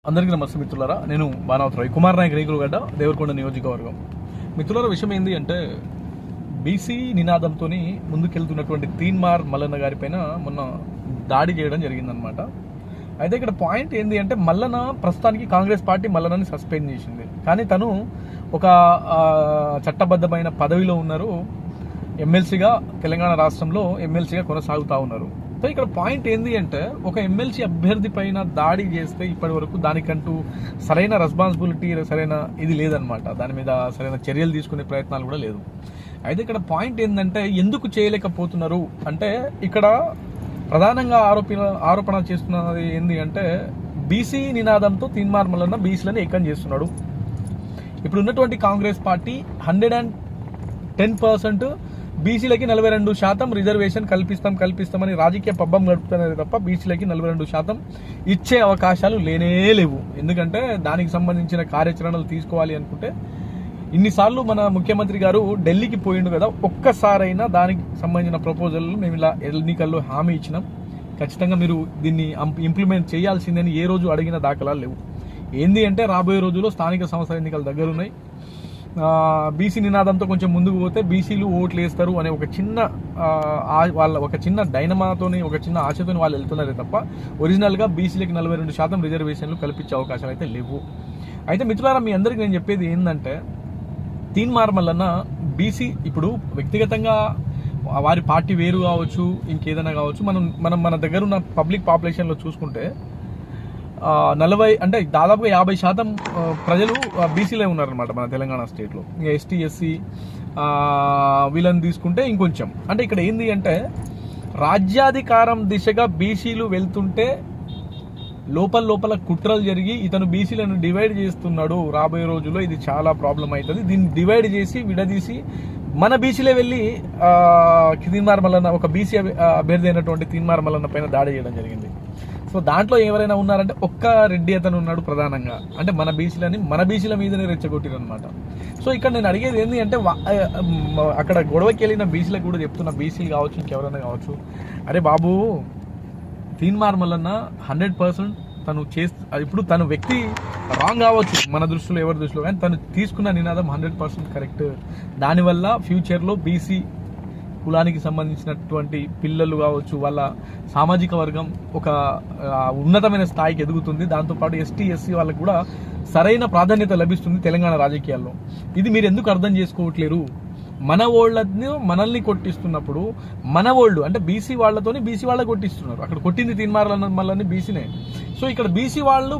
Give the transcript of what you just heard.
అందరికీ నమస్తే మిత్రులారా. నేను బాణావతి రవికుమార్ నాయక్ రేకులగడ్డ దేవరకొండ నియోజకవర్గం. మిత్రులారా, విషయం ఏంది అంటే బీసీ నినాదంతో ముందుకెళ్తున్నటువంటి తీన్మార్ మల్లన్న గారి పైన మొన్న దాడి చేయడం జరిగిందనమాట. అయితే ఇక్కడ పాయింట్ ఏంది అంటే మల్లన్న ప్రస్తుతానికి కాంగ్రెస్ పార్టీ మల్లన్నని సస్పెండ్ చేసింది, కానీ తను ఒక చట్టబద్ధమైన పదవిలో ఉన్నారు. ఎమ్మెల్సీగా తెలంగాణ రాష్ట్రంలో ఎమ్మెల్సీగా కొనసాగుతూ ఉన్నారు. సో ఇక్కడ పాయింట్ ఏంది అంటే ఒక ఎమ్మెల్సీ అభ్యర్థి పైన దాడి చేస్తే ఇప్పటి వరకు దానికంటూ సరైన రెస్పాన్సిబిలిటీ, సరైన ఇది లేదనమాట. దాని మీద సరైన చర్యలు తీసుకునే ప్రయత్నాలు కూడా లేదు. అయితే ఇక్కడ పాయింట్ ఏంటంటే ఎందుకు చేయలేకపోతున్నారు అంటే ఇక్కడ ప్రధానంగా ఆరోపణ చేస్తున్నది ఏంది అంటే బీసీ నినాదంతో తీన్మార్ మల్లన్న బీసీలను ఏకం చేస్తున్నాడు. ఇప్పుడు ఉన్నటువంటి కాంగ్రెస్ పార్టీ 110% బీసీలకి 42% రిజర్వేషన్ కల్పిస్తామని రాజకీయ పబ్బం గడుపుతున్నది తప్ప బీసీలకి 42% ఇచ్చే అవకాశాలు లేనే లేవు. ఎందుకంటే దానికి సంబంధించిన కార్యాచరణలు తీసుకోవాలి అనుకుంటే ఇన్నిసార్లు మన ముఖ్యమంత్రి గారు ఢిల్లీకి పోయిండు కదా, ఒక్కసారైనా దానికి సంబంధించిన ప్రపోజల్లు మేము ఇలా ఎన్నికల్లో హామీ ఇచ్చినాం, ఖచ్చితంగా మీరు దీన్ని ఇంప్లిమెంట్ చేయాల్సిందని ఏ రోజు అడిగిన దాఖలాలు లేవు. ఏంది అంటే రాబోయే రోజుల్లో స్థానిక సంస్థల ఎన్నికలు దగ్గరున్నాయి. బీసీ నినాదంతో కొంచెం ముందుకు పోతే బీసీలు ఓట్లు వేస్తారు అనే ఒక చిన్న డైనమాతోని, ఒక చిన్న ఆశతోని వాళ్ళు వెళ్తున్నారే తప్ప ఒరిజినల్గా బీసీలకి 42% రిజర్వేషన్లు కల్పించే అవకాశాలు అయితే లేవు. అయితే మిత్రులారా, మీ అందరికీ నేను చెప్పేది ఏంటంటే తీన్మార్ మల్లన్న బీసీ ఇప్పుడు వ్యక్తిగతంగా వారి పార్టీ వేరు కావచ్చు, ఇంకేదైనా కావచ్చు, మనం మన దగ్గర ఉన్న పబ్లిక్ పాపులేషన్లో చూసుకుంటే 40 అంటే దాదాపుగా 50% ప్రజలు బీసీలే ఉన్నారనమాట మన తెలంగాణ స్టేట్లో. ఇంకా ఎస్టీ ఎస్సీ వీళ్ళని తీసుకుంటే ఇంకొంచెం. అంటే ఇక్కడ ఏంది అంటే రాజ్యాధికారం దిశగా బీసీలు వెళ్తుంటే లోపల కుట్రలు జరిగి ఇతను బీసీలను డివైడ్ చేస్తున్నాడు. రాబోయే రోజుల్లో ఇది చాలా ప్రాబ్లం అవుతుంది. దీన్ని డివైడ్ చేసి విడదీసి మన బీసీలే వెళ్ళి తీన్మార్ మల్లన్న, ఒక బీసీ అభ్యర్థి అయినటువంటి తీన్మార్ మల్లన్న పైన దాడి చేయడం జరిగింది. సో దాంట్లో ఎవరైనా ఉన్నారంటే ఒక్క రెడ్డి అతను ఉన్నాడు ప్రధానంగా. అంటే మన బీసీల మీదనే రెచ్చగొట్టిరు అనమాట. సో ఇక్కడ నేను అడిగేది ఏంటి అంటే అక్కడ గొడవకి వెళ్ళిన బీసీలకు కూడా చెప్తున్నా, బీసీలు కావచ్చు ఇంకెవరైనా కావచ్చు, అరే బాబు తీన్మార్ మల్లన్న 100% తను ఇప్పుడు తను వ్యక్తి రాంగ్ కావచ్చు మన దృష్టిలో, ఎవరి దృష్టిలో, కానీ తను తీసుకున్న నినాదం 100% కరెక్ట్. దానివల్ల ఫ్యూచర్లో బీసీ కులానికి సంబంధించినటువంటి పిల్లలు కావచ్చు, వాళ్ళ సామాజిక వర్గం ఒక ఉన్నతమైన స్థాయికి ఎదుగుతుంది. దాంతోపాటు ఎస్టీ ఎస్సీ వాళ్ళకు కూడా సరైన ప్రాధాన్యత లభిస్తుంది తెలంగాణ రాజకీయాల్లో. ఇది మీరు ఎందుకు అర్థం చేసుకోవట్లేరు? మనల్ని కొట్టిస్తున్నప్పుడు మన వాళ్ళు అంటే బీసీ వాళ్ళతోని బీసీ వాళ్ళ కొట్టిస్తున్నారు. అక్కడ కొట్టింది తీన్మార్ మల్లన్న బీసీనే. సో ఇక్కడ బీసీ వాళ్ళు